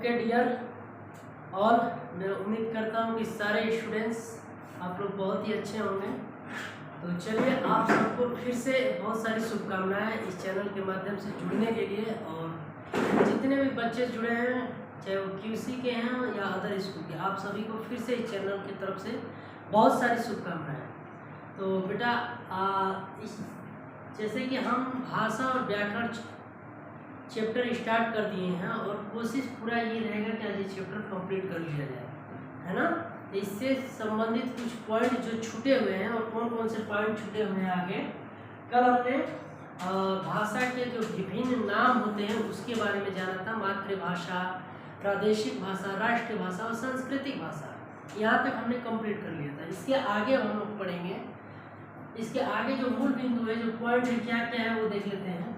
Okay dear, और मैं उम्मीद करता हूँ कि सारे स्टूडेंट्स आप लोग बहुत ही अच्छे होंगे। तो चलिए, आप सबको फिर से बहुत सारी शुभकामनाएं इस चैनल के माध्यम से जुड़ने के लिए। और जितने भी बच्चे जुड़े हैं, चाहे वो क्यूसी के हैं या अदर स्कूल के, आप सभी को फिर से इस चैनल की तरफ से बहुत सारी शुभकामनाएं। तो बेटा, जैसे कि हम भाषा और व्याकरण चैप्टर स्टार्ट कर दिए हैं और कोशिश पूरा ये रहेगा कि आज ये चैप्टर कंप्लीट कर लिया जाए, है ना। तो इससे संबंधित कुछ पॉइंट जो छूटे हुए हैं, और कौन कौन से पॉइंट छूटे हुए हैं आगे, कल हमने भाषा के जो विभिन्न नाम होते हैं उसके बारे में जाना था। मातृभाषा, प्रादेशिक भाषा, राष्ट्रीय भाषा और सांस्कृतिक भाषा, यहाँ तक हमने कंप्लीट कर लिया था। इसके आगे हम लोग पढ़ेंगे। इसके आगे जो मूल बिंदु है, जो पॉइंट है, क्या क्या है वो देख लेते हैं।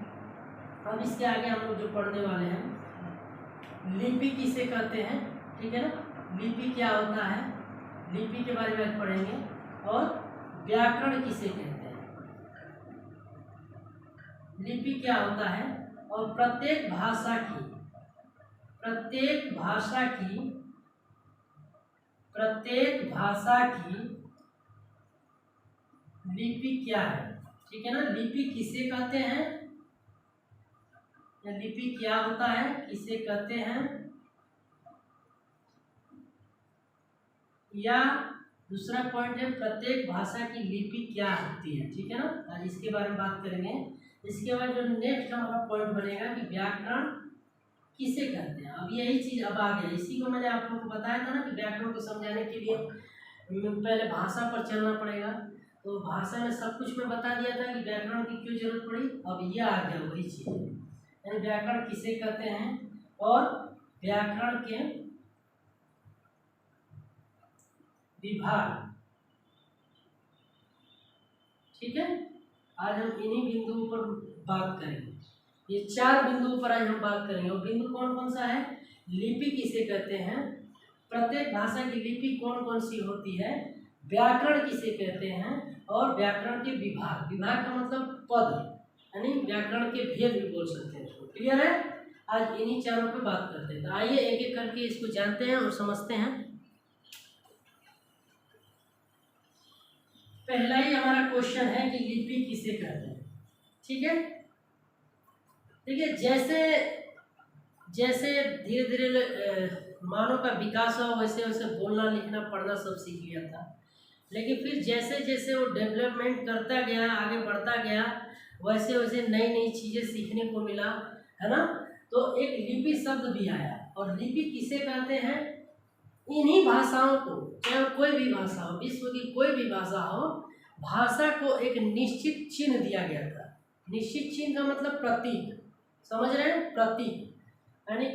अब इसके आगे हम लोग जो पढ़ने वाले हैं, लिपि किसे कहते हैं, ठीक है ना। लिपि क्या होता है, लिपि के बारे में पढ़ेंगे। और व्याकरण किसे कहते हैं, लिपि क्या होता है, और प्रत्येक भाषा की लिपि क्या है, ठीक है ना। लिपि किसे कहते हैं, या लिपि क्या होता है, किसे कहते हैं, या दूसरा पॉइंट है प्रत्येक भाषा की लिपि क्या होती है, ठीक है ना। आज इसके बारे में बात करेंगे। इसके बाद जो नेक्स्ट हमारा पॉइंट बनेगा कि व्याकरण किसे कहते हैं। अब यही चीज अब आ गया, इसी को मैंने आप लोगों को बताया था ना कि व्याकरण को समझाने के लिए पहले भाषा पर चलना पड़ेगा। तो भाषा में सब कुछ मैं बता दिया था कि व्याकरण की क्यों जरूरत पड़ी। अब ये आ गया वही चीज, यानी व्याकरण किसे कहते हैं और व्याकरण के विभाग, ठीक है। आज हम इन्हीं बिंदुओं पर बात करेंगे। ये 4 बिंदुओं पर आज हम बात करेंगे। और बिंदु कौन कौन सा है, लिपि किसे कहते हैं, प्रत्येक भाषा की लिपि कौन कौन सी होती है, व्याकरण किसे कहते हैं, और व्याकरण के विभाग। विभाग का मतलब पद, यानी व्याकरण के भेद भी बोल सकते हैं उसको। क्लियर है। आज इन्हीं चारों पे बात करते हैं। तो आइए एक एक करके इसको जानते हैं और समझते हैं। पहला ही हमारा क्वेश्चन है कि लिपि किसे कहते हैं, ठीक है। देखिए, जैसे जैसे धीरे धीरे मानव का विकास हुआ, वैसे वैसे बोलना लिखना पढ़ना सब सीख लिया था। लेकिन फिर जैसे जैसे वो डेवलपमेंट करता गया, आगे बढ़ता गया, वैसे वैसे नई नई चीज़ें सीखने को मिला, है ना। तो एक लिपि शब्द भी आया। और लिपि किसे कहते हैं, इन्हीं भाषाओं को, चाहे कोई भी भाषा हो, विश्व की कोई भी भाषा हो, भाषा को एक निश्चित चिन्ह दिया गया था। निश्चित चिन्ह का मतलब प्रतीक, समझ रहे हैं, प्रतीक। यानी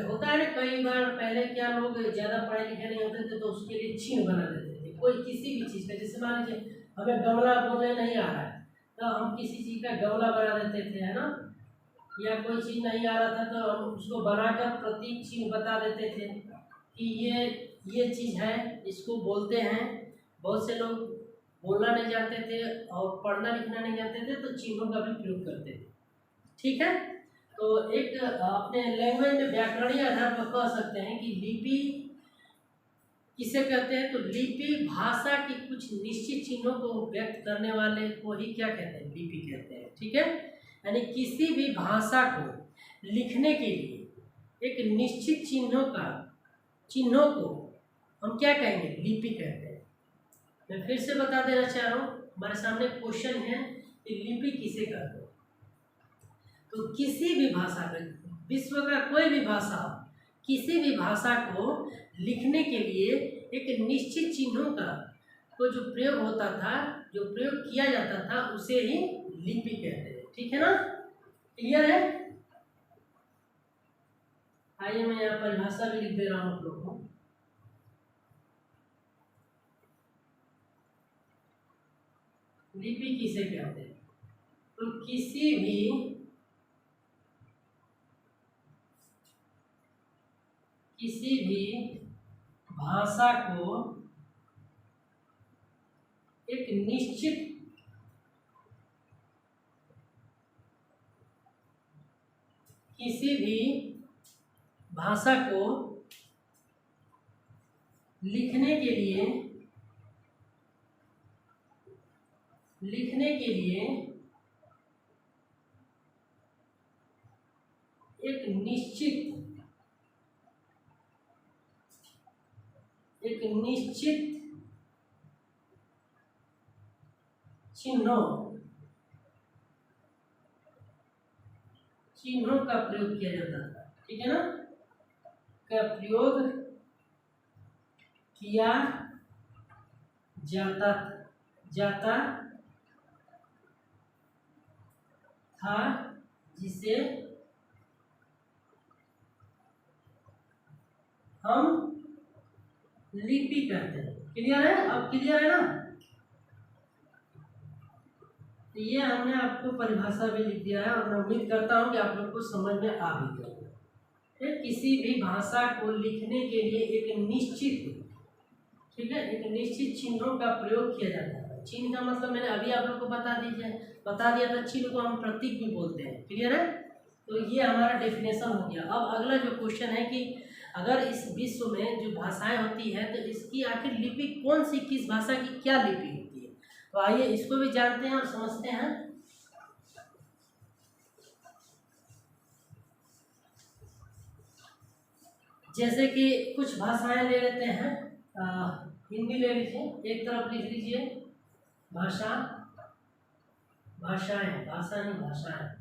होता है ना, कई बार पहले क्या लोग ज़्यादा पढ़े लिखे नहीं होते थे तो उसके लिए चिन्ह बना देते थे कोई किसी भी चीज़ का। जैसे मान लीजिए हमें गमला बोलने नहीं आ रहा है तो हम किसी चीज़ का गमला बना देते थे, है ना। या कोई चीज़ नहीं आ रहा था तो हम उसको बनाकर प्रतीक चिन्ह बता देते थे कि ये चीज़ है, इसको बोलते हैं। बहुत से लोग बोलना नहीं जानते थे और पढ़ना लिखना नहीं जानते थे, तो चिन्हों का भी प्रयोग करते थे, ठीक है। तो एक अपने लैंग्वेज में व्याकरणीय आधार पर कह सकते हैं कि लिपि किसे कहते हैं, तो लिपि भाषा की कुछ निश्चित चिन्हों को व्यक्त करने वाले को ही क्या कहते हैं, लिपि कहते हैं, ठीक है। यानी किसी भी भाषा को लिखने के लिए एक निश्चित चिन्हों को हम क्या कहेंगे, लिपि कहते हैं। मैं फिर से बता देना चाह रहा हूँ, हमारे सामने क्वेश्चन है कि लिपि किसे कहते हैं। तो किसी भी भाषा का, विश्व का कोई भी भाषा हो, किसी भी भाषा को लिखने के लिए एक निश्चित चिन्हों का को जो प्रयोग होता था, जो प्रयोग किया जाता था, उसे ही लिपि कहते हैं, ठीक है ना। क्लियर है। आइए मैं यहाँ परिभाषा भी लिख दे रहा हूँ आप लोग को। लिपि किसे कहते हैं, तो किसी भी भाषा को एक निश्चित किसी भी भाषा को लिखने के लिए एक निश्चित चिन्हों का प्रयोग किया जाता था, ठीक है ना, का प्रयोग किया जाता था, जिसे हम लिपि कहते हैं। क्लियर है? अब क्लियर है ना? तो ये हमने आपको परिभाषा भी लिख दिया है और मैं उम्मीद करता हूँ कि आप लोग को समझ में आ भी गया। किसी भी भाषा को लिखने के लिए एक निश्चित, ठीक है, एक निश्चित चिन्हों का प्रयोग किया जाता है। चिन्ह का मतलब मैंने अभी आप लोग को बता दिया था। चिन्ह को हम प्रतीक भी बोलते हैं। क्लियर है? तो ये हमारा डेफिनेशन हो गया। अब अगला जो क्वेश्चन है कि अगर इस विश्व में जो भाषाएं होती है तो इसकी आखिर लिपि कौन सी, किस भाषा की क्या लिपि होती है? तो आइए इसको भी जानते हैं और समझते हैं। जैसे कि कुछ भाषाएं ले लेते हैं, हिंदी ले लीजिए, एक तरफ लिख लीजिए भाषाएं,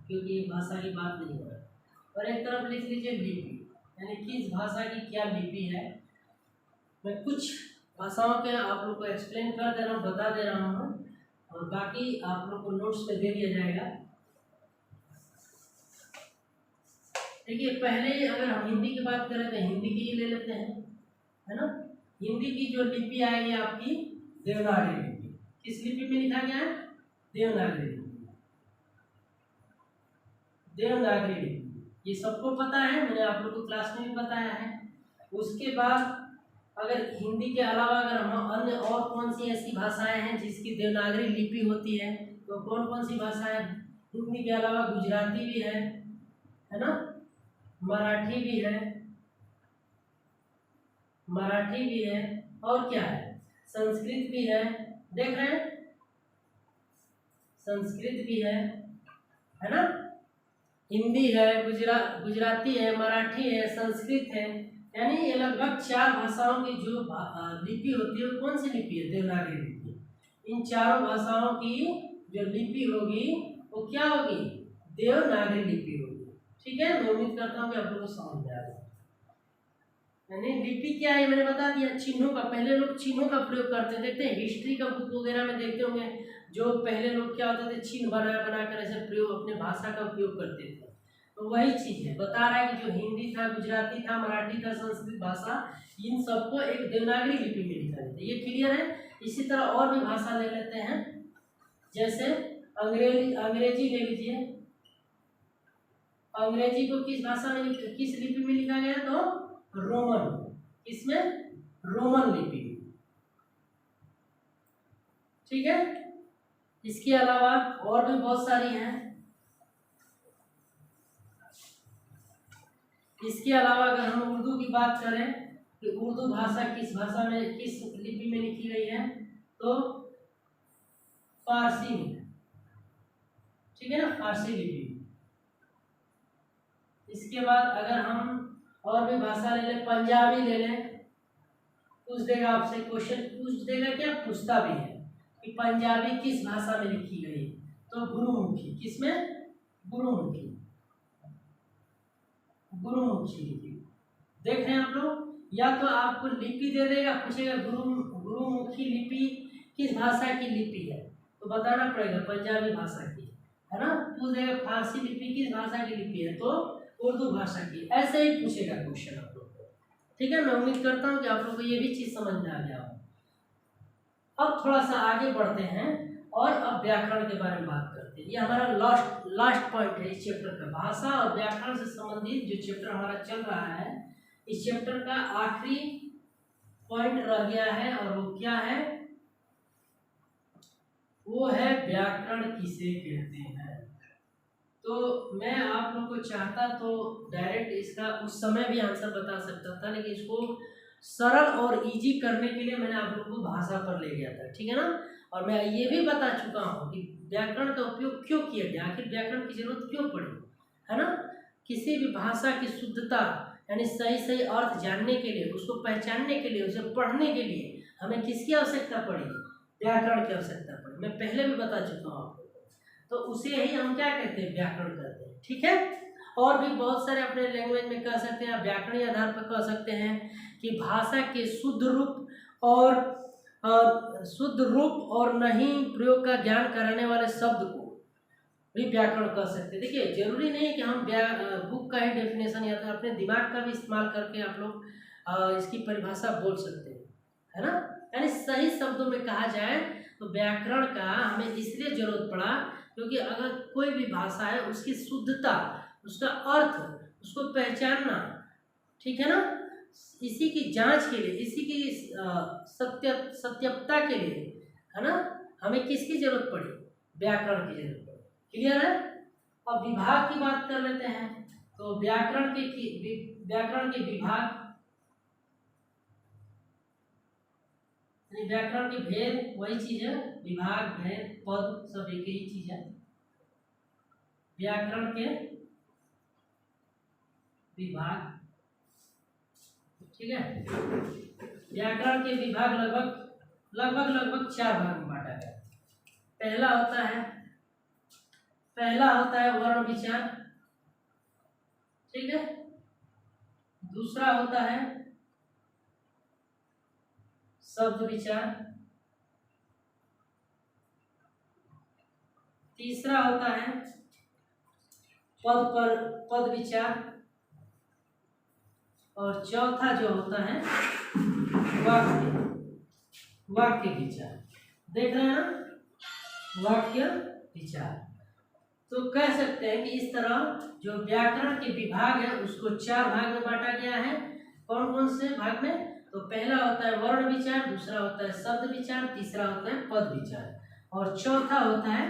क्योंकि ये भाषा की बात नहीं हो रहा है। और एक तरफ लिख लीजिए लिपि, यानी किस भाषा की क्या लिपि है। मैं कुछ भाषाओं के आप लोग को एक्सप्लेन कर दे रहा हूँ, बता दे रहा हूँ, और बाकी आप लोग को नोट्स में दे दिया जाएगा। देखिए, पहले अगर हम हिंदी की बात करें तो हिंदी की ही ले लेते हैं, है ना। हिंदी की जो लिपि आएगी आपकी देवनागरी लिपि। किस लिपि में लिखा गया है? देवनागरी लिपि। देवनागरी लिपि ये सबको पता है, मैंने आप लोग को क्लास में भी बताया है। उसके बाद अगर हिंदी के अलावा अगर हम अन्य और कौन सी ऐसी भाषाएं हैं जिसकी देवनागरी लिपि होती है, तो कौन कौन सी भाषाएं? हिंदी के अलावा गुजराती भी है ना, मराठी भी है, और क्या है? संस्कृत भी है। देख रहे हैं, संस्कृत भी है ना। हिंदी है, गुजराती है, मराठी है, संस्कृत है, यानी ये लगभग 4 भाषाओं की जो लिपि होती है वो कौन सी लिपि है? देवनागरी लिपि। इन चारों भाषाओं की जो लिपि होगी वो क्या होगी? देवनागरी लिपि होगी। ठीक है, मैं उम्मीद करता हूँ कि आप लोगों को समझ में आ गया। यानी लिपि क्या है मैंने बता दिया, चिन्हों का। पहले लोग चिन्हों का प्रयोग करते, देखते हैं हिस्ट्री का बुक वगैरह में देखते होंगे, जो पहले लोग क्या होते थे, चिन्ह बना कर ऐसे प्रयोग अपने भाषा का उपयोग करते थे। तो वही चीज है, बता रहा है कि जो हिंदी था, गुजराती था, मराठी था, संस्कृत भाषा, इन सबको एक देवनागरी लिपि में लिखा जाता है। ये क्लियर है? इसी तरह और भी भाषा ले लेते हैं, जैसे अंग्रेजी ले लीजिए। अंग्रेजी को किस भाषा में, किस लिपि में लिखा गया? तो रोमन। इसमें रोमन लिपि। ठीक है, इसके अलावा और भी बहुत सारी हैं। इसके अलावा अगर हम उर्दू की बात करें कि उर्दू भाषा किस भाषा में, किस लिपि में लिखी गई है? तो फारसी में। ठीक है ना, फारसी लिपि। इसके बाद अगर हम और भी भाषा ले लें, पंजाबी ले लें, पूछ देगा आपसे क्वेश्चन, पूछ देगा क्या, पूछता भी है कि पंजाबी किस भाषा में लिखी गई? तो गुरुमुखी। किसमें? गुरुमुखी लिपि। देख रहे हैं आप लोग, या तो आपको लिपि दे देगा, पूछेगा गुरुमुखी लिपि किस भाषा की लिपि है, तो बताना पड़ेगा पंजाबी भाषा की, है ना। पूछ देगा फारसी लिपि किस भाषा की लिपि है, तो उर्दू भाषा की। ऐसे ही पूछेगा क्वेश्चन आप लोग को। ठीक है, मैं उम्मीद करता हूँ कि आप लोग को ये भी चीज समझ में आ गया हो। अब थोड़ा सा आगे बढ़ते हैं और अब व्याकरण के बारे में बात करते हैं। ये हमारा लास्ट पॉइंट है इस चैप्टर का। भाषा और व्याकरण से संबंधित जो चैप्टर हमारा चल रहा है, इस चैप्टर का आखिरी पॉइंट रह गया है, और वो क्या है? वो है व्याकरण किसे कहते हैं। तो मैं आप लोगों को चाहता तो डायरेक्ट इसका उस समय भी आंसर बता सकता था, लेकिन इसको सरल और इजी करने के लिए मैंने आप लोगों को भाषा पर ले गया था, ठीक है ना। और मैं ये भी बता चुका हूँ कि व्याकरण का उपयोग क्यों किया गया, आखिर व्याकरण की जरूरत क्यों पड़ी, है ना। किसी भी भाषा की शुद्धता यानी सही सही अर्थ जानने के लिए, उसको पहचानने के लिए, उसे पढ़ने के लिए हमें किसकी आवश्यकता पड़ी, व्याकरण की आवश्यकता पड़ी। मैं पहले भी बता चुका हूँ आपको, तो उसे ही हम क्या कहते हैं, व्याकरण कहते हैं, ठीक है। और भी बहुत सारे अपने लैंग्वेज में कह सकते हैं, व्याकरणीय आधार पर कह सकते हैं कि भाषा के शुद्ध रूप और नहीं प्रयोग का ज्ञान कराने वाले शब्द को भी व्याकरण कह सकते हैं। देखिए जरूरी नहीं है कि हम बुक का ही डेफिनेशन या तो अपने दिमाग का भी इस्तेमाल करके आप लोग इसकी परिभाषा बोल सकते हैं, है ना। यानी सही शब्दों में कहा जाए तो व्याकरण का हमें इसलिए जरूरत पड़ा क्योंकि अगर कोई भी भाषा है उसकी शुद्धता, उसका अर्थ, उसको पहचानना, ठीक है ना, इसी की जांच के लिए, इसी की सत्यता के लिए, है ना, हमें किसकी जरूरत पड़ी, व्याकरण की जरूरत पड़ी। क्लियर है। अब विभाग की बात कर लेते हैं। तो व्याकरण के विभाग, व्याकरण के भेद वही चीज है, विभाग, भेद, पद सब एक ही चीज है। व्याकरण के विभाग, ठीक है। व्याकरण के विभाग लगभग 4 भाग में बांटा गया। पहला होता है वर्ण विचार, ठीक है। दूसरा होता है शब्द विचार, तीसरा होता है पद विचार, और चौथा जो होता है वाक्य विचार। देख रहे हैं ना, वाक्य विचार। तो कह सकते हैं कि इस तरह जो व्याकरण के विभाग है उसको 4 भाग में बांटा गया है। कौन कौन से भाग में? तो पहला होता है वर्ण विचार, दूसरा होता है शब्द विचार, तीसरा होता है पद विचार, और चौथा होता है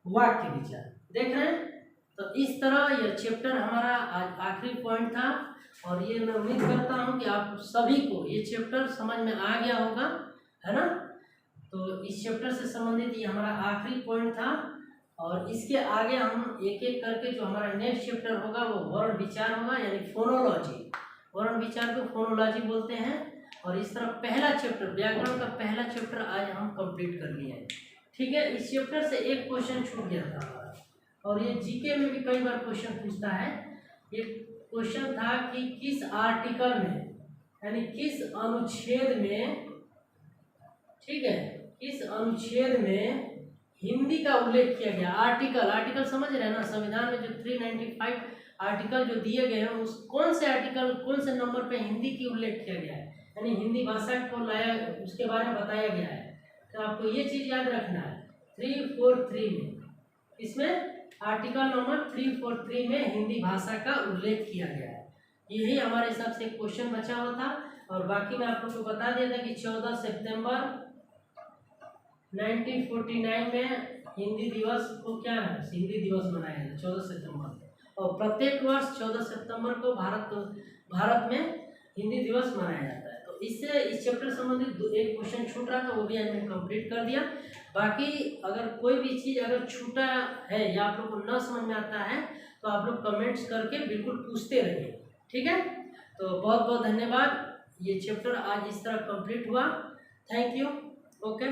वाक्य विचार। देख रहे हैं। तो इस तरह यह चैप्टर हमारा आज आखिरी पॉइंट था, और ये मैं उम्मीद करता हूँ कि आप सभी को ये चैप्टर समझ में आ गया होगा, है ना। तो इस चैप्टर से संबंधित ये हमारा आखिरी पॉइंट था, और इसके आगे हम एक एक करके जो हमारा नेक्स्ट चैप्टर होगा वो वर्ण विचार होगा, यानी फोनोलॉजी। वर्ण विचार को फोनोलॉजी बोलते हैं। और इस तरह पहला चैप्टर, व्याकरण का पहला चैप्टर आज हम कंप्लीट कर लिए हैं, ठीक है। इस चैप्टर से एक क्वेश्चन छूट गया था हमारा, और ये जीके में भी कई बार क्वेश्चन पूछता है। एक क्वेश्चन था कि किस आर्टिकल में, यानी किस अनुच्छेद में, ठीक है, किस अनुच्छेद में हिंदी का उल्लेख किया गया। आर्टिकल समझ रहे हैं ना, संविधान में जो 395 आर्टिकल जो दिए गए हैं, उस कौन से आर्टिकल, कौन से नंबर पे हिंदी की उल्लेख किया गया है, यानी हिंदी भाषा को लाया, उसके बारे में बताया गया है। तो आपको ये चीज याद रखना है। 343 में, इसमें आर्टिकल नंबर 343 में हिंदी भाषा का उल्लेख किया गया है। यही हमारे हिसाब से क्वेश्चन बचा हुआ था, और बाकी मैं आप लोग को बता दिया था कि 14 सितंबर 1949 में हिंदी दिवस को क्या है, हिंदी दिवस मनाया गया 14 सितंबर, और प्रत्येक वर्ष 14 सितंबर को भारत में हिंदी दिवस मनाया जाता है। तो इससे इस चैप्टर संबंधित एक क्वेश्चन छूट रहा था, वो भी आज मैंने कंप्लीट कर दिया। बाकी अगर कोई भी चीज़ अगर छूटा है या आप लोग को न समझ में आता है तो आप लोग कमेंट्स करके बिल्कुल पूछते रहिए, ठीक है। तो बहुत बहुत धन्यवाद। ये चैप्टर आज इस तरह कंप्लीट हुआ। Thank you. ओके।